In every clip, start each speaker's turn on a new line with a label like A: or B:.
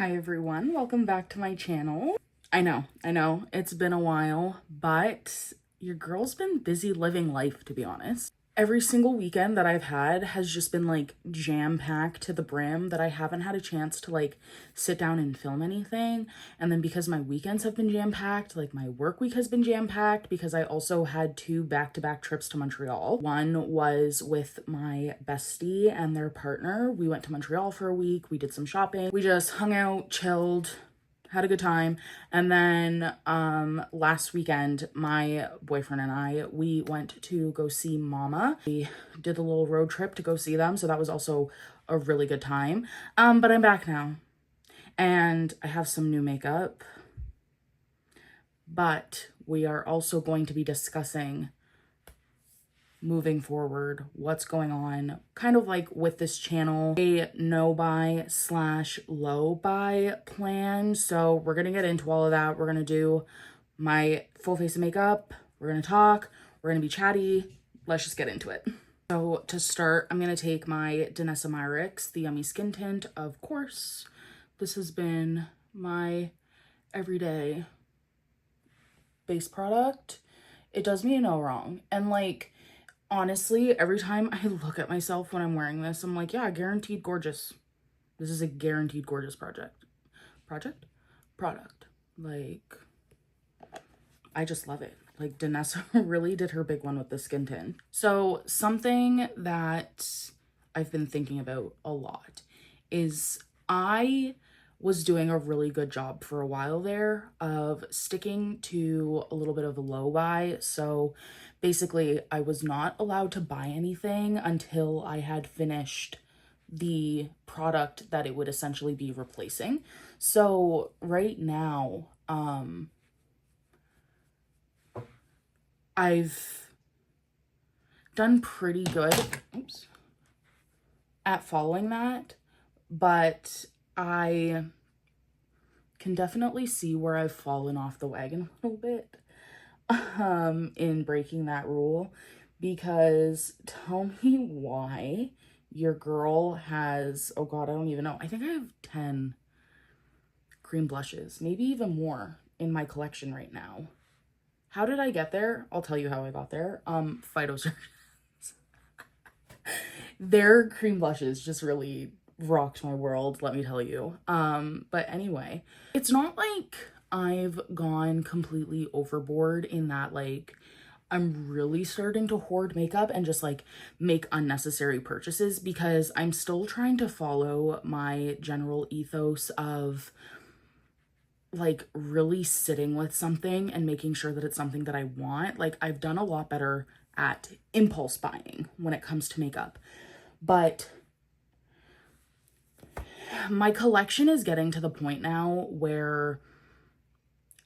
A: Hi everyone, welcome back to my channel. I know, it's been a while, but your girl's been busy living life, to be honest. Every single weekend that I've had has just been like jam-packed to the brim that I haven't had a chance to like sit down and film anything. And then because my weekends have been jam-packed, like my work week has been jam-packed because I also had two back-to-back trips to Montreal. One was with my bestie and their partner. We went to Montreal for a week. We did some shopping. We just hung out, chilled, had a good time. And then last weekend, my boyfriend and I, we went to go see Mama. We did a little road trip to go see them, so that was also a really good time. But I'm back now and I have some new makeup, but we are also going to be discussing moving forward what's going on kind of like with this channel, a no buy / low buy plan. So we're gonna get into all of that. We're gonna do my full face of makeup, we're gonna talk, we're gonna be chatty. Let's just get into it. So to start, I'm gonna take my Danessa Myricks, the Yummy Skin Tint, of course. This has been my everyday base product. It does me no wrong. And like, honestly, every time I look at myself when I'm wearing this, I'm like, yeah, guaranteed gorgeous. This is a guaranteed gorgeous product. Like, I just love it. Like, Danessa really did her big one with the skin tint. So something that I've been thinking about a lot is I was doing a really good job for a while there of sticking to a little bit of a low buy. So basically I was not allowed to buy anything until I had finished the product that it would essentially be replacing. So right now, I've done pretty good at following that, but I can definitely see where I've fallen off the wagon a little bit in breaking that rule, because tell me why your girl has, oh god, I don't even know. I think I have 10 cream blushes, maybe even more in my collection right now. How did I get there? I'll tell you how I got there. Phytosurgence. Their cream blushes just really rocked my world, let me tell you. But anyway, it's not like I've gone completely overboard in that like I'm really starting to hoard makeup and just like make unnecessary purchases, because I'm still trying to follow my general ethos of like really sitting with something and making sure that it's something that I want. Like, I've done a lot better at impulse buying when it comes to makeup, but my collection is getting to the point now where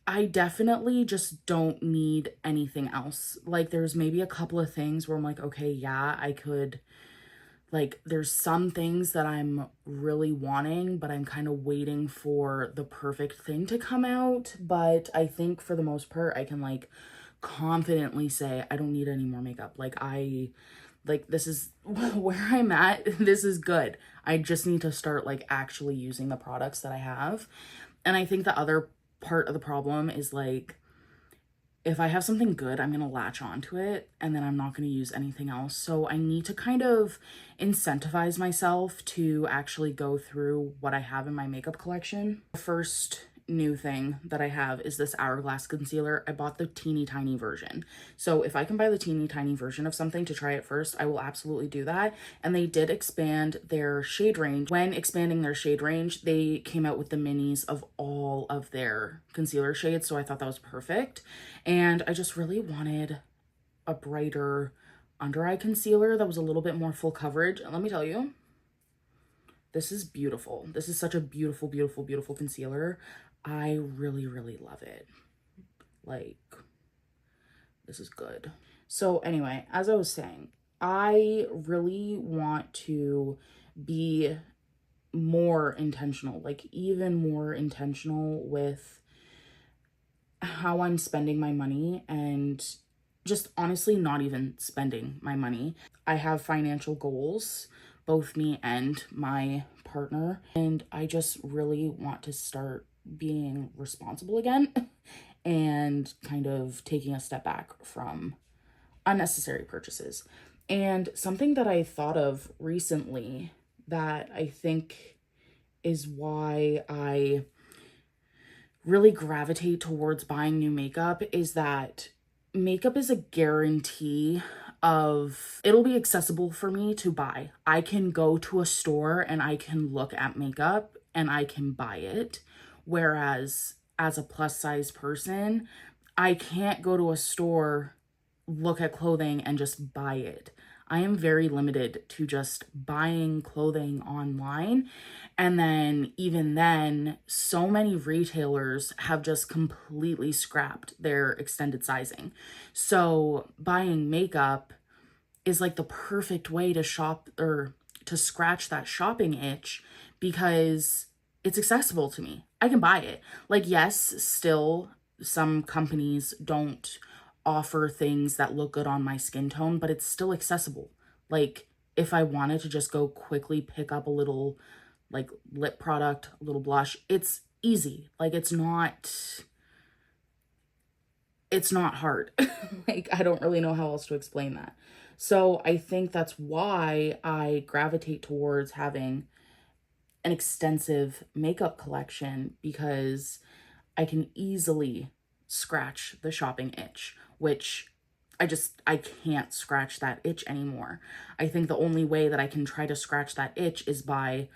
A: I definitely just don't need anything else. Like, there's maybe a couple of things where I'm like, okay, yeah, I could, like, there's some things that I'm really wanting, but I'm kind of waiting for the perfect thing to come out. But I think for the most part, I can like confidently say I don't need any more makeup. Like, this is where I'm at. This is good. I just need to start like actually using the products that I have. And I think the other part of the problem is like, if I have something good, I'm gonna latch onto it and then I'm not gonna use anything else. So I need to kind of incentivize myself to actually go through what I have in my makeup collection. The first new thing that I have is this Hourglass concealer. I bought the teeny tiny version. So if I can buy the teeny tiny version of something to try it first, I will absolutely do that. And they did expand their shade range. When expanding their shade range, they came out with the minis of all of their concealer shades. So I thought that was perfect. And I just really wanted a brighter under eye concealer that was a little bit more full coverage. And let me tell you, this is beautiful. This is such a beautiful, beautiful, beautiful concealer. I really, really love it. Like, this is good. So anyway, as I was saying, I really want to be more intentional, like even more intentional with how I'm spending my money, and just honestly not even spending my money. I have financial goals both me and my partner. And I just really want to start being responsible again and kind of taking a step back from unnecessary purchases. And something that I thought of recently that I think is why I really gravitate towards buying new makeup is that makeup is a guarantee of it'll be accessible for me to buy. I can go to a store and I can look at makeup and I can buy it. Whereas as a plus size person, I can't go to a store, look at clothing and just buy it. I am very limited to just buying clothing online. And then, even then, so many retailers have just completely scrapped their extended sizing. So, buying makeup is like the perfect way to shop or to scratch that shopping itch because it's accessible to me. I can buy it. Like, yes, still, some companies don't offer things that look good on my skin tone, but it's still accessible. Like, if I wanted to just go quickly pick up a little like lip product, a little blush, it's easy. Like, it's not hard. Like, I don't really know how else to explain that. So I think that's why I gravitate towards having an extensive makeup collection, because I can easily scratch the shopping itch, which I can't scratch that itch anymore. I think the only way that I can try to scratch that itch is by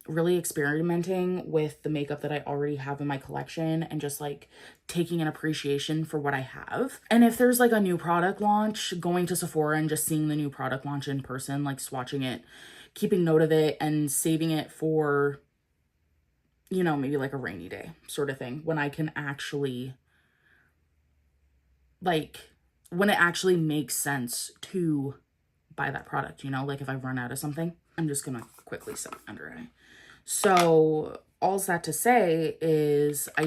A: really experimenting with the makeup that I already have in my collection and just like taking an appreciation for what I have. And if there's like a new product launch, going to Sephora and just seeing the new product launch in person, like swatching it, keeping note of it and saving it for, you know, maybe like a rainy day sort of thing when I can actually when it actually makes sense to buy that product, you know, like if I run out of something. I'm just gonna quickly set my under eye. So all's that to say is I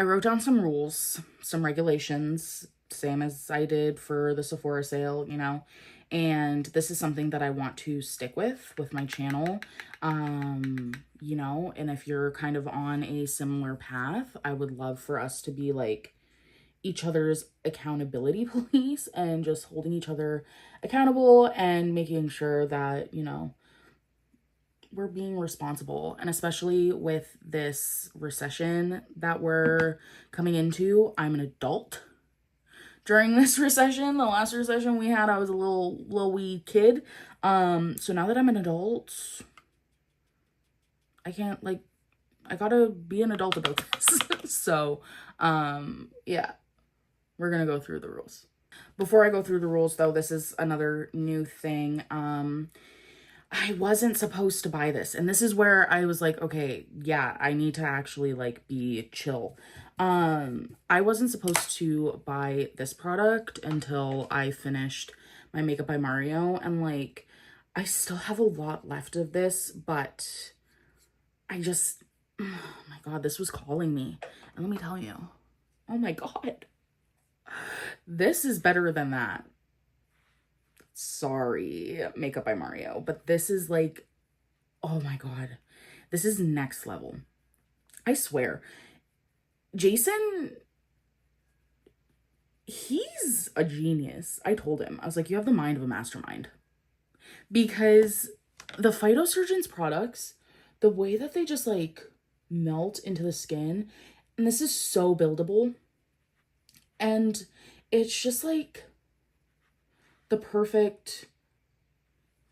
A: wrote down some rules, some regulations, same as I did for the Sephora sale, you know, and this is something that I want to stick with my channel, you know, and if you're kind of on a similar path, I would love for us to be like each other's accountability police and just holding each other accountable and making sure that, you know, we're being responsible. And especially with this recession that we're coming into, I'm an adult during this recession. The last recession we had, I was a little wee kid. So now that I'm an adult, I can't I gotta be an adult about this. So, yeah. We're going to go through the rules. Before I go through the rules, though, this is another new thing. I wasn't supposed to buy this. And this is where I was like, okay, yeah, I need to actually, like, be chill. I wasn't supposed to buy this product until I finished my Makeup by Mario. And, like, I still have a lot left of this, but I just, oh my God, this was calling me. And let me tell you, oh my God. This is better than that. Sorry, Makeup by Mario, but this is like, oh my God, this is next level. I swear. Jason, he's a genius. I told him, I was like, you have the mind of a mastermind. Because the phytosurgence products, the way that they just like melt into the skin, and this is so buildable. And it's just like the perfect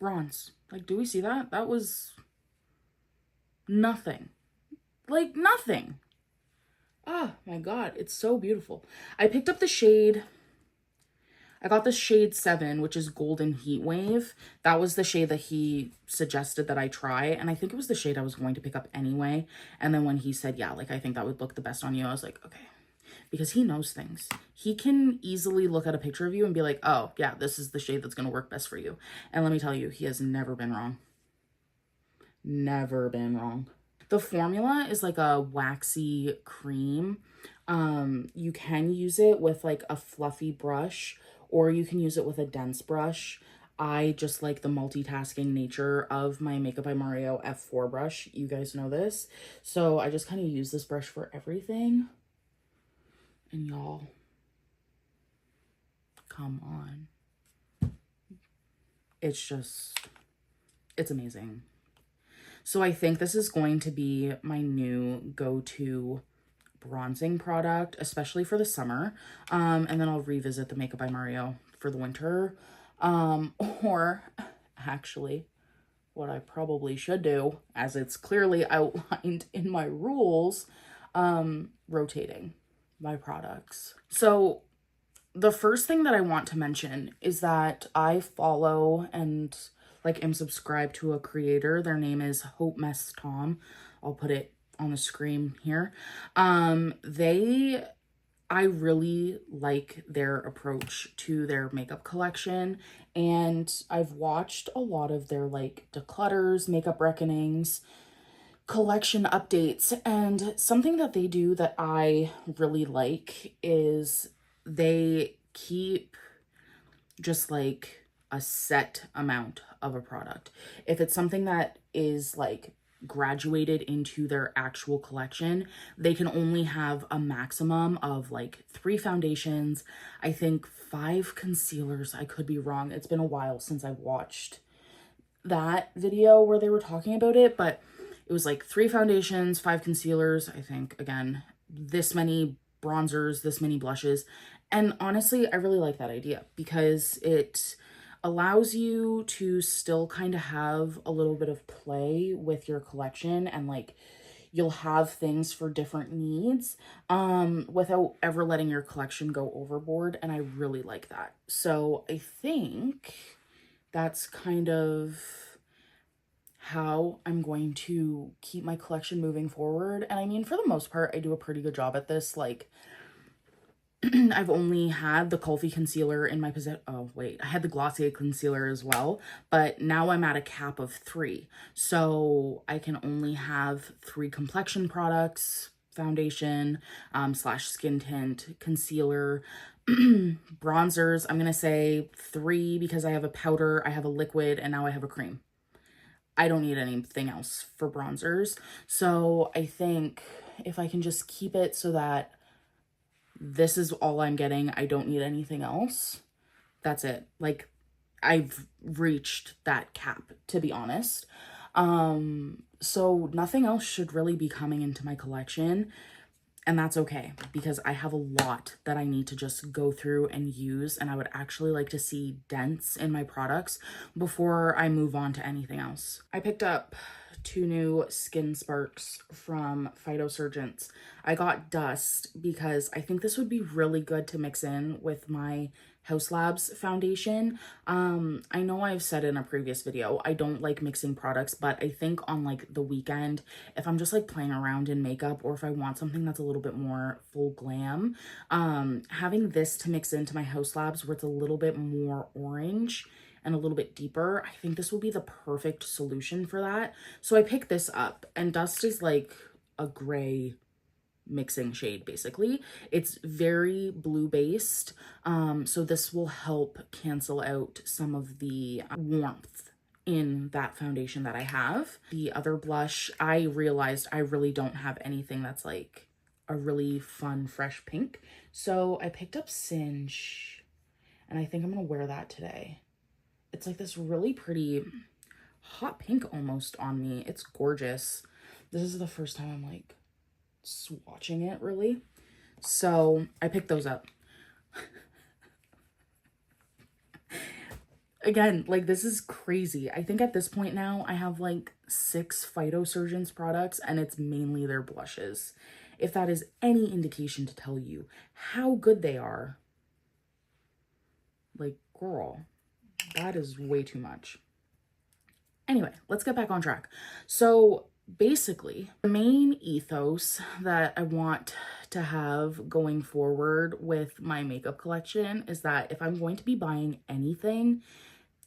A: bronze. Like, do we see that? That was nothing. Like, nothing. Oh my God, it's so beautiful. I picked up the shade. I got the shade 7, which is Golden Heat Wave. That was the shade that he suggested that I try. And I think it was the shade I was going to pick up anyway. And then when he said, yeah, like, I think that would look the best on you, I was like, okay. Because he knows things. He can easily look at a picture of you and be like, oh, yeah, this is the shade that's going to work best for you. And let me tell you, he has never been wrong. Never been wrong. The formula is like a waxy cream. You can use it with like a fluffy brush, or you can use it with a dense brush. I just like the multitasking nature of my Makeup by Mario F4 brush. You guys know this. So I just kind of use this brush for everything. And y'all, come on. It's amazing. So I think this is going to be my new go-to bronzing product, especially for the summer. And then I'll revisit the Makeup by Mario for the winter. Or actually, what I probably should do, as it's clearly outlined in my rules, rotating my products. So the first thing that I want to mention is that I follow and like am subscribed to a creator. Their name is Hope Mess Tom. I'll put it on the screen here. I really like their approach to their makeup collection, and I've watched a lot of their like declutters, makeup reckonings, collection updates, and something that they do that I really like is they keep just like a set amount of a product. If it's something that is like graduated into their actual collection, they can only have a maximum of like 3 foundations, I think 5 concealers. I could be wrong. It's been a while since I've watched that video where they were talking about it, but it was like 3 foundations, 5 concealers, I think, again, this many bronzers, this many blushes. And honestly, I really like that idea because it allows you to still kind of have a little bit of play with your collection, and like you'll have things for different needs without ever letting your collection go overboard. And I really like that. So I think that's kind of how I'm going to keep my collection moving forward. And I mean, for the most part, I do a pretty good job at this. Like, I've only had the Kulfi concealer in my possession. Oh, wait, I had the Glossier concealer as well, but now I'm at a cap of 3. So I can only have 3 complexion products, foundation, slash skin tint, concealer, bronzers. I'm going to say 3 because I have a powder, I have a liquid, and now I have a cream. I don't need anything else for bronzers. So I think if I can just keep it so that this is all I'm getting, I don't need anything else, that's it. Like, I've reached that cap, to be honest. So nothing else should really be coming into my collection. And that's okay, because I have a lot that I need to just go through and use, and I would actually like to see dents in my products before I move on to anything else. I picked up 2 new Skin Sparks from Phytosurgence. I got Dust because I think this would be really good to mix in with my House Labs foundation. I know I've said in a previous video, I don't like mixing products, but I think on like the weekend, if I'm just like playing around in makeup, or if I want something that's a little bit more full glam, having this to mix into my House Labs where it's a little bit more orange and a little bit deeper, I think this will be the perfect solution for that. So I picked this up, and Dust is like a gray mixing shade. Basically, it's very blue based, so this will help cancel out some of the warmth in that foundation that I have. The other blush, I realized I really don't have anything that's like a really fun fresh pink, so I picked up Singe, and I think I'm gonna wear that today. It's like this really pretty hot pink almost on me. It's gorgeous. This is the first time I'm like swatching it really, so I picked those up. Again, like, this is crazy. I think at this point now I have like 6 Phytosurgence products, and it's mainly their blushes. If that is any indication to tell you how good they are, like, girl, that is way too much. Anyway, let's get back on track. So basically, the main ethos that I want to have going forward with my makeup collection is that if I'm going to be buying anything,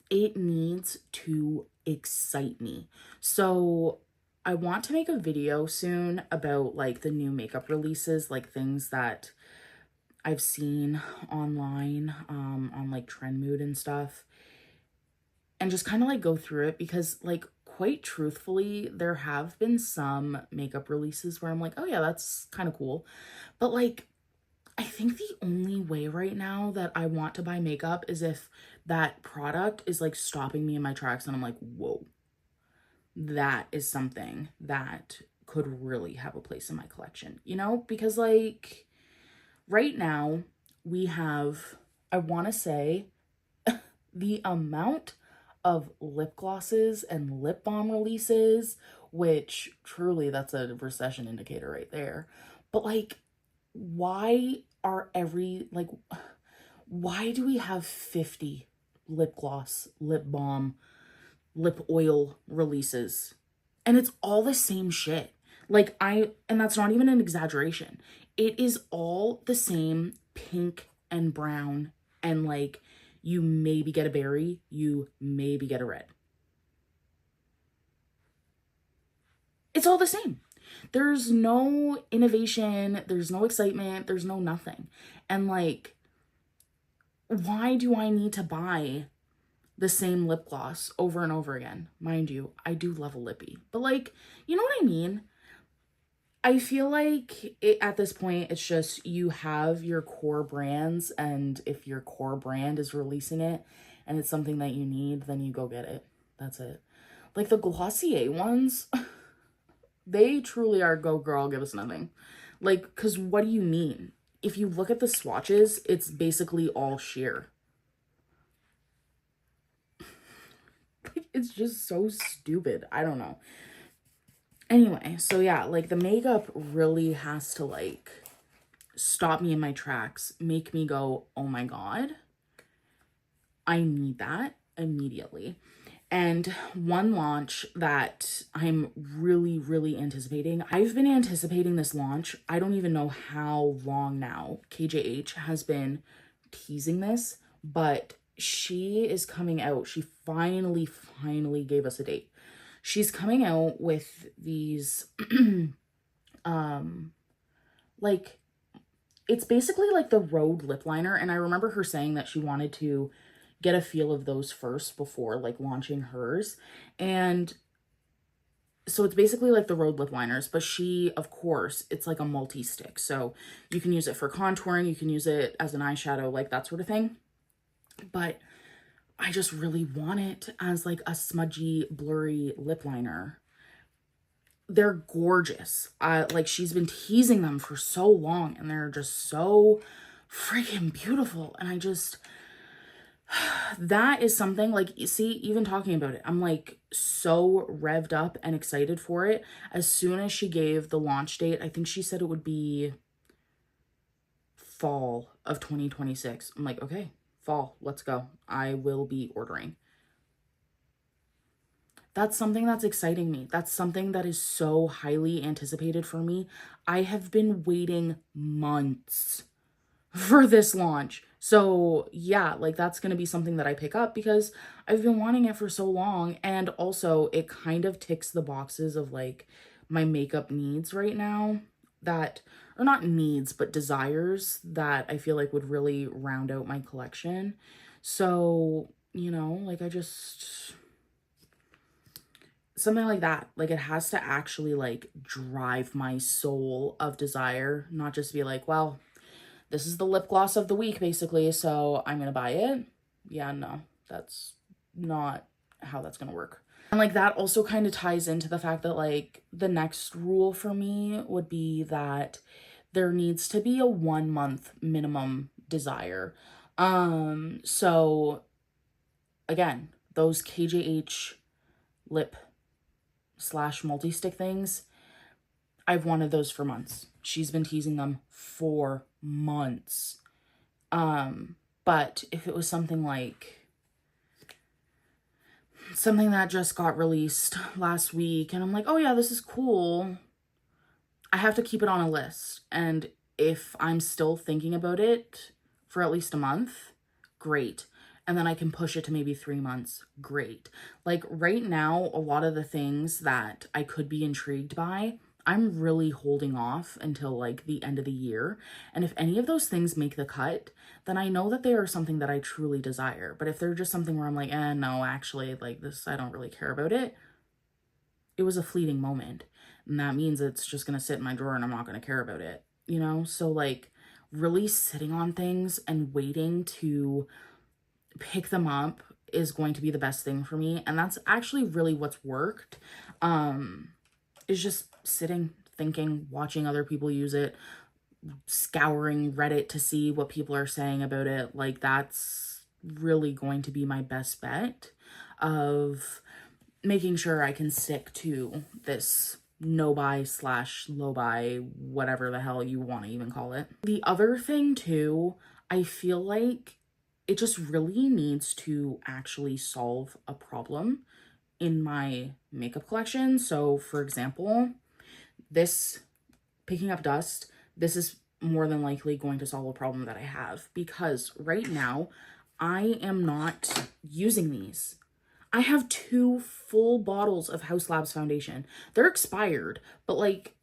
A: it needs to excite me. So I want to make a video soon about like the new makeup releases, like things that I've seen online on like Trend Mood and stuff. and just kind of like go through it, because like quite truthfully, there have been some makeup releases where I'm like, oh yeah, that's kind of cool. But like, I think the only way right now that I want to buy makeup is if that product is like stopping me in my tracks and I'm like, whoa, that is something that could really have a place in my collection, you know? Because like right now we have, I want to say, the amount of lip glosses and lip balm releases, which truly that's a recession indicator right there. But like, why are why do we have 50 lip gloss, lip balm, lip oil releases? And it's all the same shit. And that's not even an exaggeration. It is all the same pink and brown, and like, you maybe get a berry, you maybe get a red. It's all the same. There's no innovation, there's no excitement, there's no nothing. And like, why do I need to buy the same lip gloss over and over again? Mind you, I do love a lippy, but like, you know what I mean? I feel like at this point, it's just you have your core brands, and if your core brand is releasing it and it's something that you need, then you go get it. That's it. Like the Glossier ones, they truly are go girl, give us nothing. Like, because what do you mean? If you look at the swatches, it's basically all sheer. It's just so stupid. I don't know. Anyway, so yeah, like the makeup really has to like stop me in my tracks, make me go, oh my God, I need that immediately. And one launch that I'm really, really anticipating, I've been anticipating this launch, I don't even know how long now. KJH has been teasing this, but she is coming out. She finally gave us a date. She's coming out with these, like, it's basically like the Rhode lip liner. And I remember her saying that she wanted to get a feel of those first before like launching hers. And so it's basically like the Rhode lip liners, but she, of course, it's like a multi-stick. So you can use it for contouring, you can use it as an eyeshadow, like that sort of thing. But I just really want it as like a smudgy, blurry lip liner. They're gorgeous. Like she's been teasing them for so long, and they're just so freaking beautiful. And I just, that is something like, you see, even talking about it, I'm like so revved up and excited for it. As soon as she gave the launch date, I think she said it would be fall of 2026. I'm like, okay, fall, let's go. I will be ordering. That's something that's exciting me. That's something that is so highly anticipated for me. I have been waiting months for this launch. So yeah, like that's going to be something that I pick up because I've been wanting it for so long. And also it kind of ticks the boxes of like my makeup needs right now, that, or not needs, but desires that I feel like would really round out my collection. So, you know, like I just, something like that, like it has to actually like drive my soul of desire, not just be like, well, this is the lip gloss of the week basically, so I'm gonna buy it. Yeah, no, that's not how that's gonna work. And like that also kind of ties into the fact that like the next rule for me would be that there needs to be a 1 month minimum desire. So again, those KJH lip / multi-stick things, I've wanted those for months. She's been teasing them for months. But if it was something like something that just got released last week and I'm like, oh yeah, this is cool, I have to keep it on a list. And if I'm still thinking about it for at least a month, great. And then I can push it to maybe 3 months, great. Like right now, a lot of the things that I could be intrigued by, I'm really holding off until like the end of the year. And if any of those things make the cut, then I know that they are something that I truly desire. But if they're just something where I'm like, no, actually, like this, I don't really care about it. It was a fleeting moment. And that means it's just going to sit in my drawer and I'm not going to care about it, you know? So like really sitting on things and waiting to pick them up is going to be the best thing for me. And that's actually really what's worked. Is just sitting, thinking, watching other people use it, scouring Reddit to see what people are saying about it. Like that's really going to be my best bet of making sure I can stick to this no buy / low buy, whatever the hell you want to even call it. The other thing too, I feel like it just really needs to actually solve a problem in my makeup collection. So for example, this picking up dust, this is more than likely going to solve a problem that I have, because right now I am not using these. I have 2 full bottles of House Labs foundation. They're expired, but like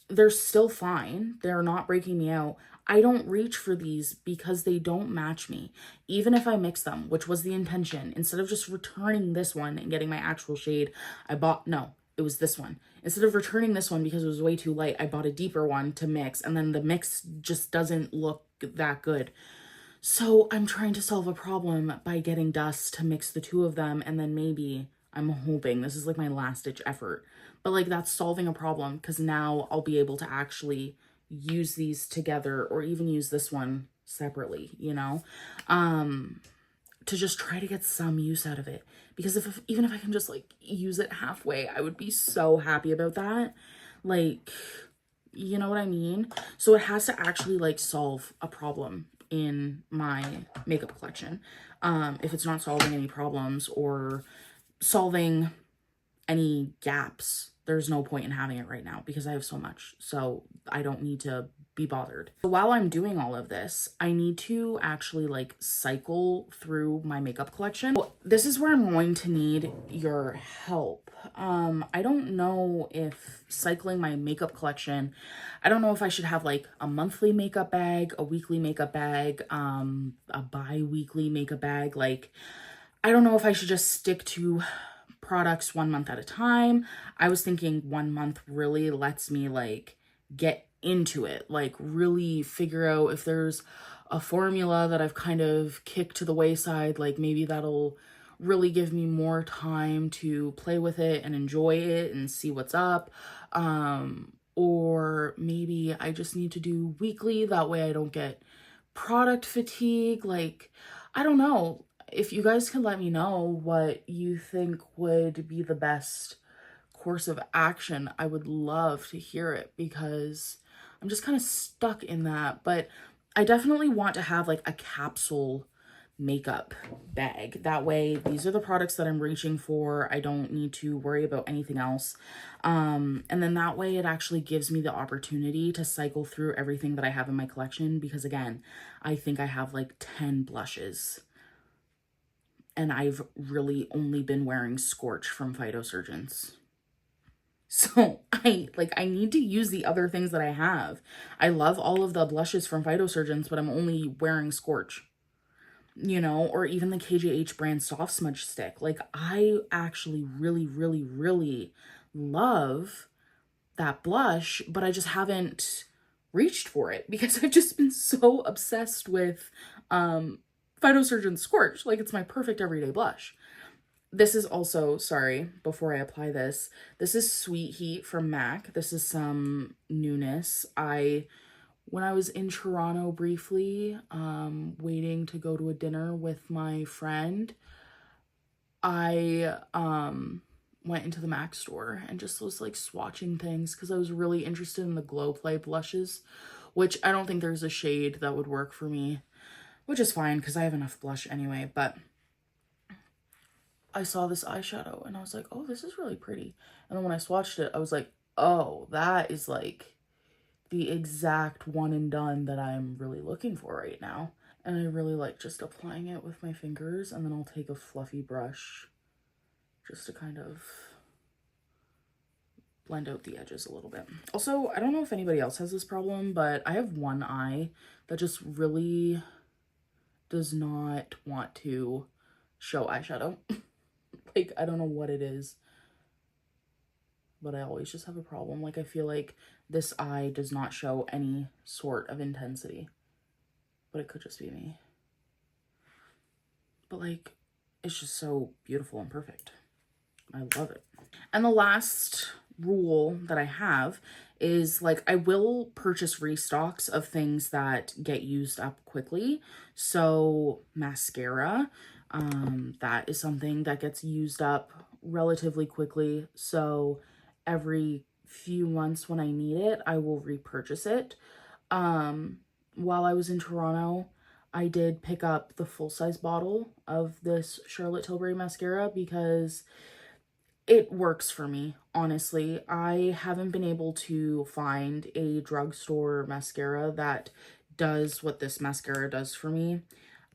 A: they're still fine. They're not breaking me out. I don't reach for these because they don't match me. Even if I mix them, which was the intention, instead of just returning this one and getting my actual shade, it was this one. Instead of returning this one because it was way too light, I bought a deeper one to mix, and then the mix just doesn't look that good. So I'm trying to solve a problem by getting dust to mix the 2 of them, and then maybe, I'm hoping, this is like my last ditch effort, but like that's solving a problem because now I'll be able to actually use these together, or even use this one separately, you know, to just try to get some use out of it. Because even if I can just like use it halfway, I would be so happy about that. Like, you know what I mean? So it has to actually like solve a problem in my makeup collection. If it's not solving any problems or solving any gaps, there's no point in having it right now because I have so much. So I don't need to be bothered. So while I'm doing all of this, I need to actually like cycle through my makeup collection. So this is where I'm going to need your help. I don't know if cycling my makeup collection, I don't know if I should have like a monthly makeup bag, a weekly makeup bag, a bi-weekly makeup bag. Like, I don't know if I should just stick to products 1 month at a time. I was thinking 1 month really lets me like get into it, like really figure out if there's a formula that I've kind of kicked to the wayside, like maybe that'll really give me more time to play with it and enjoy it and see what's up. Or maybe I just need to do weekly, that way I don't get product fatigue. Like, I don't know. If you guys can let me know what you think would be the best course of action, I would love to hear it, because I'm just kind of stuck in that. But I definitely want to have like a capsule makeup bag. That way, these are the products that I'm reaching for. I don't need to worry about anything else. And then that way it actually gives me the opportunity to cycle through everything that I have in my collection, because again, I think I have like 10 blushes. And I've really only been wearing Scorch from Phytosurgence. So I need to use the other things that I have. I love all of the blushes from Phytosurgence, but I'm only wearing Scorch. You know, or even the KJH brand soft smudge stick. Like, I actually really, really, really love that blush, but I just haven't reached for it because I've just been so obsessed with Phytosurgence Scorch. Like, it's my perfect everyday blush. This is also, sorry, before I apply this is Sweet Heat from MAC. This is some newness. When I was in Toronto briefly, waiting to go to a dinner with my friend, I went into the MAC store and just was like swatching things because I was really interested in the Glow Play blushes, which I don't think there's a shade that would work for me, which is fine because I have enough blush anyway. But I saw this eyeshadow and I was like, oh, this is really pretty. And then when I swatched it, I was like, oh, that is like the exact one and done that I'm really looking for right now. And I really like just applying it with my fingers, and then I'll take a fluffy brush just to kind of blend out the edges a little bit. Also, I don't know if anybody else has this problem, but I have one eye that just really does not want to show eyeshadow. Like, I don't know what it is, but I always just have a problem. Like, I feel like this eye does not show any sort of intensity, but it could just be me. But like, it's just so beautiful and perfect. I love it. And the last rule that I have is, like, I will purchase restocks of things that get used up quickly. So mascara, that is something that gets used up relatively quickly. So every few months when I need it, I will repurchase it. While I was in Toronto, I did pick up the full-size bottle of this Charlotte Tilbury mascara because it works for me, honestly. I haven't been able to find a drugstore mascara that does what this mascara does for me.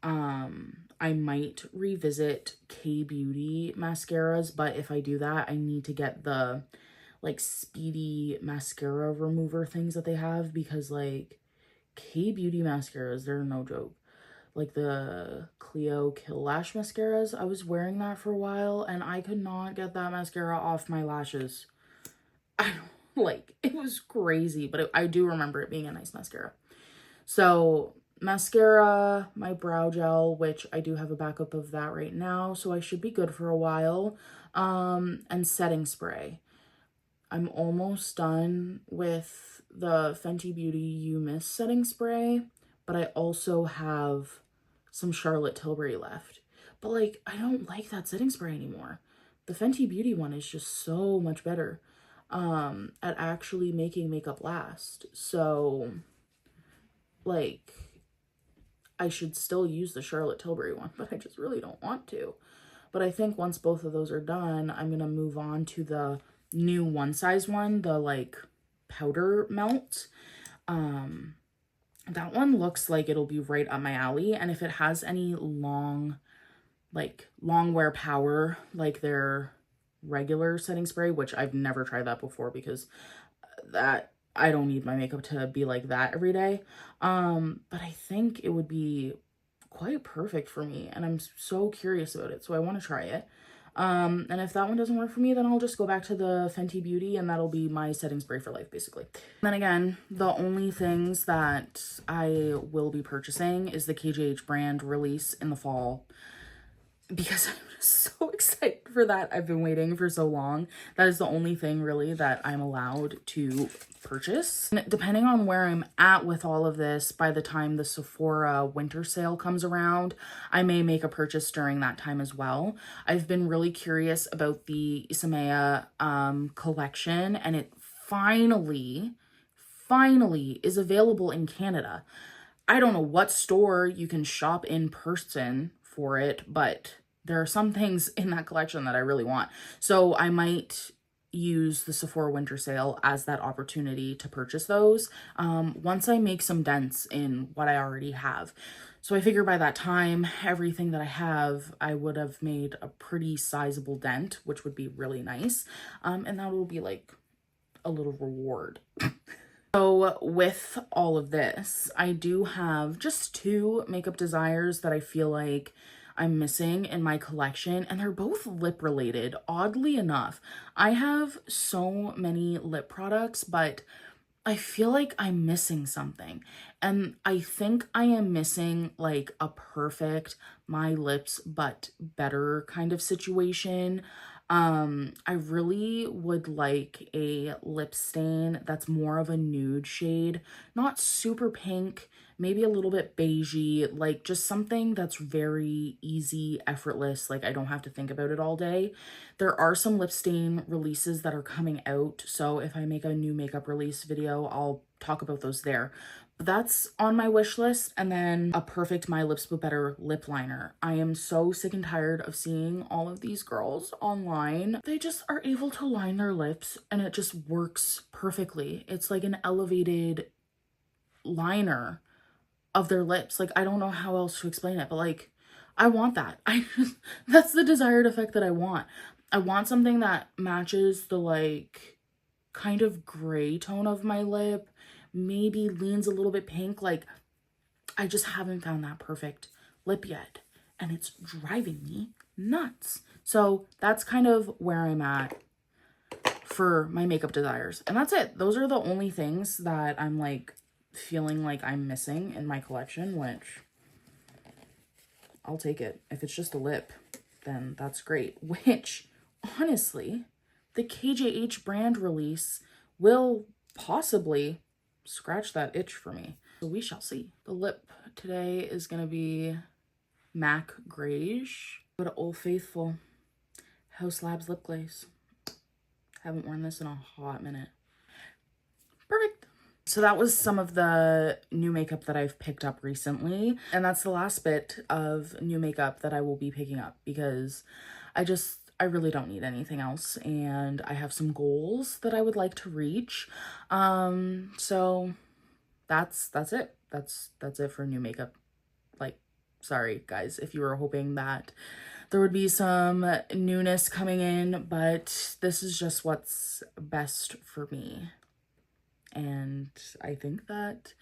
A: I might revisit K-Beauty mascaras, but if I do that, I need to get the, like, speedy mascara remover things that they have, because, like, K-Beauty mascaras, they're no joke. Like the Clio Kill Lash mascaras, I was wearing that for a while and I could not get that mascara off my lashes. I don't, like, it was crazy, but I do remember it being a nice mascara. So mascara, my brow gel, which I do have a backup of that right now, so I should be good for a while, and setting spray. I'm almost done with the Fenty Beauty You Miss setting spray, but I also have some Charlotte Tilbury left. But like, I don't like that setting spray anymore. The Fenty Beauty one is just so much better at actually making makeup last. So like, I should still use the Charlotte Tilbury one, but I just really don't want to. But I think once both of those are done, I'm gonna move on to the new one size one, the like powder melt. That one looks like it'll be right up my alley, and if it has any long wear power like their regular setting spray, which I've never tried that before because that I don't need my makeup to be like that every day, but I think it would be quite perfect for me, and I'm so curious about it, so I want to try it. And if that one doesn't work for me, then I'll just go back to the Fenty Beauty, and that'll be my setting spray for life, basically. And then again, the only things that I will be purchasing is the KJH brand release in the fall, because I'm so excited for that. I've been waiting for so long. That is the only thing really that I'm allowed to purchase. And depending on where I'm at with all of this, by the time the Sephora winter sale comes around, I may make a purchase during that time as well. I've been really curious about the Isamaya collection, and it finally is available in Canada. I don't know what store you can shop in person for it, but there are some things in that collection that I really want. So I might use the Sephora winter sale as that opportunity to purchase those once I make some dents in what I already have. So I figure by that time, everything that I have, I would have made a pretty sizable dent, which would be really nice. And that will be like a little reward. So with all of this, I do have just 2 makeup desires that I feel like I'm missing in my collection, and they're both lip related, oddly enough. I have so many lip products, but I feel like I'm missing something, and I think I am missing like a perfect my lips but better kind of situation. I really would like a lip stain that's more of a nude shade, not super pink, maybe a little bit beigey, like just something that's very easy, effortless, like I don't have to think about it all day. There are some lip stain releases that are coming out, so if I make a new makeup release video, I'll talk about those there. But that's on my wish list. And then a perfect My Lips But Better lip liner. I am so sick and tired of seeing all of these girls online. They just are able to line their lips and it just works perfectly. It's like an elevated liner of their lips. Like, I don't know how else to explain it, but like, I want that. That's the desired effect that I want. I want something that matches the like kind of gray tone of my lip, maybe leans a little bit pink. Like, I just haven't found that perfect lip yet, and it's driving me nuts. So that's kind of where I'm at for my makeup desires. And that's it. Those are the only things that I'm like feeling like I'm missing in my collection, which I'll take it. If it's just a lip, then that's great. Which, honestly, the KJH brand release will possibly scratch that itch for me. So we shall see. The lip today is going to be MAC Grayish. Go to Old Faithful House Labs Lip Glaze. Haven't worn this in a hot minute. Perfect. So that was some of the new makeup that I've picked up recently. And that's the last bit of new makeup that I will be picking up because I really don't need anything else. And I have some goals that I would like to reach. So that's it. That's it for new makeup. Like, sorry guys, if you were hoping that there would be some newness coming in, but this is just what's best for me. And I think that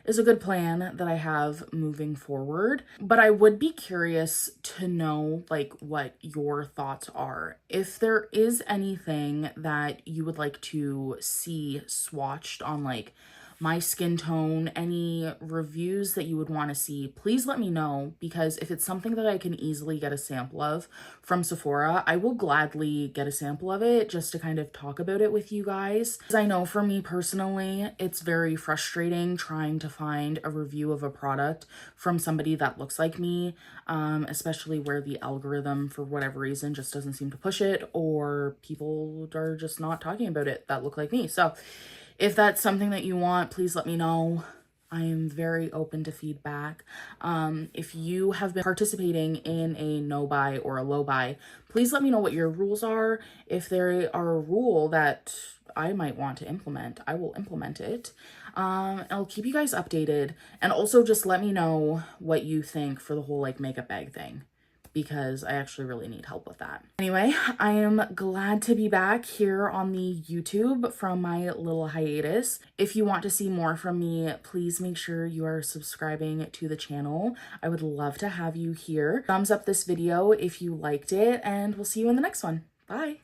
A: is a good plan that I have moving forward. But I would be curious to know like what your thoughts are. If there is anything that you would like to see swatched on like my skin tone, any reviews that you would want to see, please let me know, because if it's something that I can easily get a sample of from Sephora, I will gladly get a sample of it just to kind of talk about it with you guys. Because I know for me personally, it's very frustrating trying to find a review of a product from somebody that looks like me, especially where the algorithm for whatever reason just doesn't seem to push it, or people are just not talking about it that look like me. So if that's something that you want, please let me know. I am very open to feedback. If you have been participating in a no buy or a low buy, please let me know what your rules are. If there are a rule that I might want to implement, I will implement it. I'll keep you guys updated. And also just let me know what you think for the whole like makeup bag thing, because I actually really need help with that. Anyway, I am glad to be back here on the YouTube from my little hiatus. If you want to see more from me, please make sure you are subscribing to the channel. I would love to have you here. Thumbs up this video if you liked it, and we'll see you in the next one. Bye.